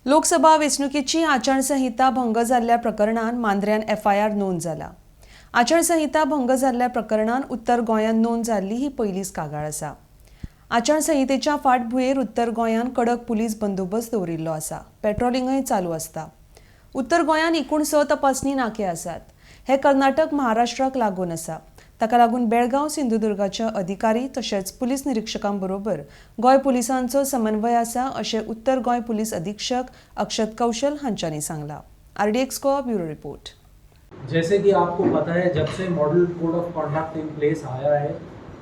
लोकसभा वेंचणुकेची आचारसंहिता भंग जाल्ल्या प्रकरणान मांद्र्यान FIR नोंद जाला। आचारसंहिता भंग जाल्ल्या प्रकरणान उत्तर गोंयांत नोंद जाल्ली ही पयलीच कागाळ आसा। आचारसंहितेच्या फाटभुंयेर उत्तर गोंयांत कडक पुलीस बंदोबस्त दवरिल्लो आसा। पेट्रोलिंगय चालू आसता। उत्तर गोंयांत एकूण 6 तपासणी नाके आसात। हे कर्नाटक महाराष्ट्राक लागून आसा। ताका लागून बेळगांव सिंधुदुर्गाच्या अधिकारी तशेंच पुलीस निरीक्षकां बरोबर गोंय पुलिसांचो समन्वय आसा अशें उत्तर गोंय पुलीस अधीक्षक अक्षत कौशल हांच्यांनी सांगला। RDX को ब्यूरो रिपोर्ट। जैसे कि आपको पता है, जब से model code of conduct in place आया है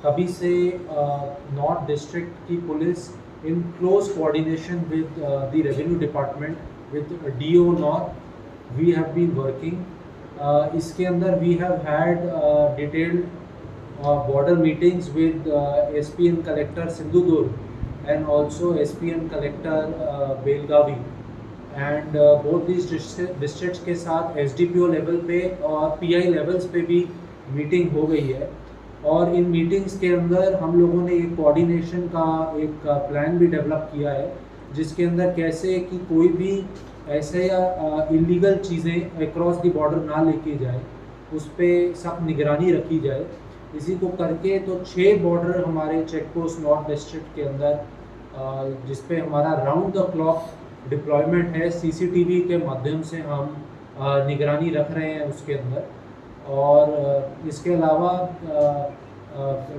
तभी से नॉर्थ डिस्ट्रिक्ट की police in close coordination with the revenue department with DO north we have been working. इसके अंदर we have had detailed border meetings with SPN collector Sindhudurg and also SPN collector Belagavi and both this districts के साथ SDPO level पे और PI levels पे भी meeting हो गई है। और इन मीटिंग्स के अंदर हम लोगों ने एक कोऑर्डिनेशन का एक प्लान भी डेवलप किया है, जिसके अंदर कैसे कि कोई भी ऐसे या इलीगल चीज़ें अक्रॉस द बॉर्डर ना लेके जाए, उस पर सख्त निगरानी रखी जाए। इसी को करके तो 6 बॉर्डर हमारे चेक पोस्ट नॉर्थ डिस्ट्रिक्ट के अंदर जिस पे हमारा राउंड द क्लॉक डिप्लॉयमेंट है, CCTV के माध्यम से हम निगरानी रख रहे हैं उसके अंदर। और इसके अलावा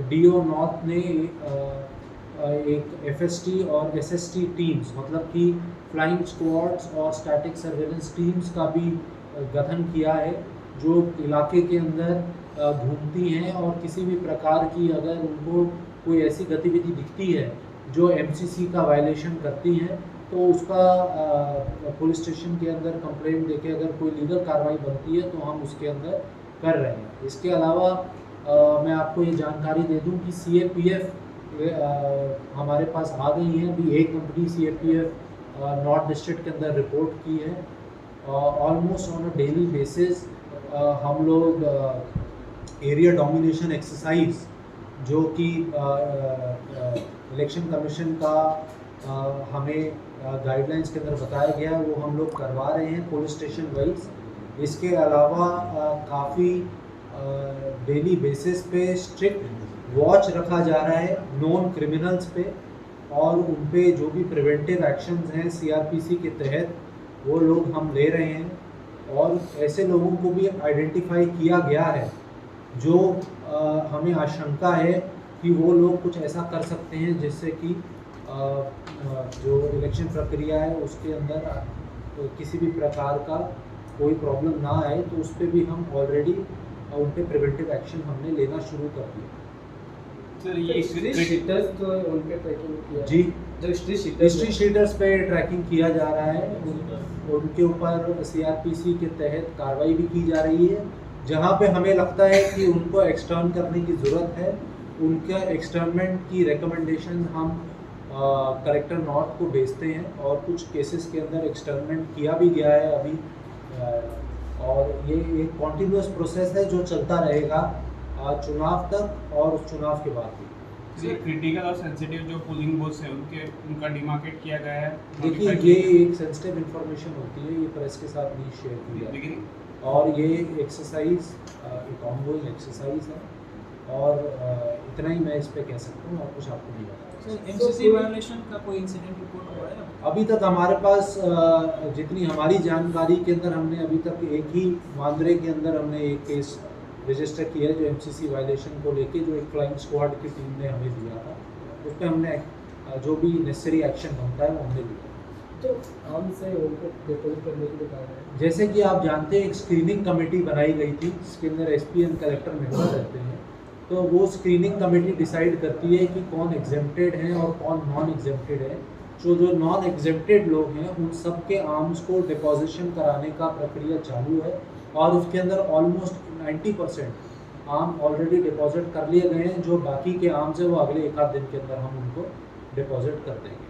DO नॉर्थ ने एक FST और SST टीम्स, मतलब कि फ्लाइंग स्क्वाड्स और स्टैटिक सर्वेलेंस टीम्स का भी गठन किया है, जो इलाके के अंदर घूमती हैं और किसी भी प्रकार की अगर उनको कोई ऐसी गतिविधि दिखती है जो MCC का वायलेशन करती हैं, तो उसका पुलिस स्टेशन के अंदर कंप्लेंट देके अगर कोई लीगल कार्रवाई बनती है तो हम उसके अंदर कर रहे हैं। इसके अलावा मैं आपको ये जानकारी दे दूं कि CAPF हमारे पास आ गई है। अभी एक कंपनी CAPF नॉर्थ डिस्ट्रिक्ट के अंदर रिपोर्ट की है। Almost on a daily basis हम लोग एरिया डोमिनेशन एक्सरसाइज, जो कि इलेक्शन कमीशन का हमें गाइडलाइंस के अंदर बताया गया है, वो हम लोग करवा रहे हैं पुलिस स्टेशन वाइज। इसके अलावा काफ़ी डेली बेसिस पे स्ट्रिक्ट वॉच रखा जा रहा है नॉन क्रिमिनल्स पे, और उन पे जो भी प्रिवेंटिव एक्शंस हैं CRPC के तहत वो लोग हम ले रहे हैं। और ऐसे लोगों को भी आइडेंटिफाई किया गया है जो हमें आशंका है कि वो लोग कुछ ऐसा कर सकते हैं जिससे कि जो इलेक्शन प्रक्रिया है उसके अंदर किसी भी प्रकार का कोई प्रॉब्लम ना आए, तो उस पर भी हम ऑलरेडी उन पर प्रिवेंटिव एक्शन हमने लेना शुरू कर दिया। सर, ये शीटर्स तो उन पे ट्रैकिंग किया जी, जो हिस्ट्री शीटर्स पे ट्रैकिंग किया जा रहा है। उनके ऊपर CRPC के तहत कार्रवाई भी की जा रही है। जहाँ पे हमें लगता है कि उनको एक्सटर्न करने की ज़रूरत है, उनका एक्सटर्नमेंट की रिकमेंडेशन हम कलेक्टर नॉर्थ को भेजते हैं, और कुछ केसेस के अंदर एक्सटर्नमेंट किया भी गया है अभी। और ये एक कॉन्टिन्यूस प्रोसेस है जो चलता रहेगा चुनाव तक और उस चुनाव के बाद भी। क्रिटिकल और सेंसिटिव जो पोलिंग बूथ्स हैं उनका डिमार्केट किया गया है। देखिए, ये एक सेंसिटिव इंफॉर्मेशन होती है, ये प्रेस के साथ नहीं शेयर की जाती, और ये एक्सरसाइज एक ऑनगोइंग एक्सरसाइज है, और इतना ही मैं इस पे कह सकता हूँ, और कुछ आपको नहीं बता। MCC वायलेशन का कोई इंसिडेंट रिपोर्ट हुआ है? अभी तक हमारे पास जितनी हमारी जानकारी के अंदर हमने अभी तक एक ही मांद्रे के अंदर हमने एक केस रजिस्टर किया है जो MCC वायलेशन को लेके, जो एक फ्लाइंग स्क्वाड की टीम ने हमें दिया था, उस पर हमने जो भी नेसेसरी एक्शन बनता है वो हमने लिया। तो हम से उनको डिपोजिट करने के लिए कहा है। जैसे कि आप जानते हैं, एक स्क्रीनिंग कमेटी बनाई गई थी जिसके अंदर SPN कलेक्टर मेंबर रहते हैं। तो वो स्क्रीनिंग कमेटी डिसाइड करती है कि कौन एग्जेम्प्टेड हैं और कौन नॉन एग्जेम्प्टेड है। जो नॉन एग्जेम्प्टेड लोग हैं उन सब के आर्म्स को डिपॉजिशन कराने का प्रक्रिया चालू है, और उसके अंदर ऑलमोस्ट 90% आर्म ऑलरेडी डिपॉजिट कर लिए गए हैं। जो बाकी के आर्म्स हैं वो अगले 1 आध दिन के अंदर हम उनको डिपॉजिट कर देंगे।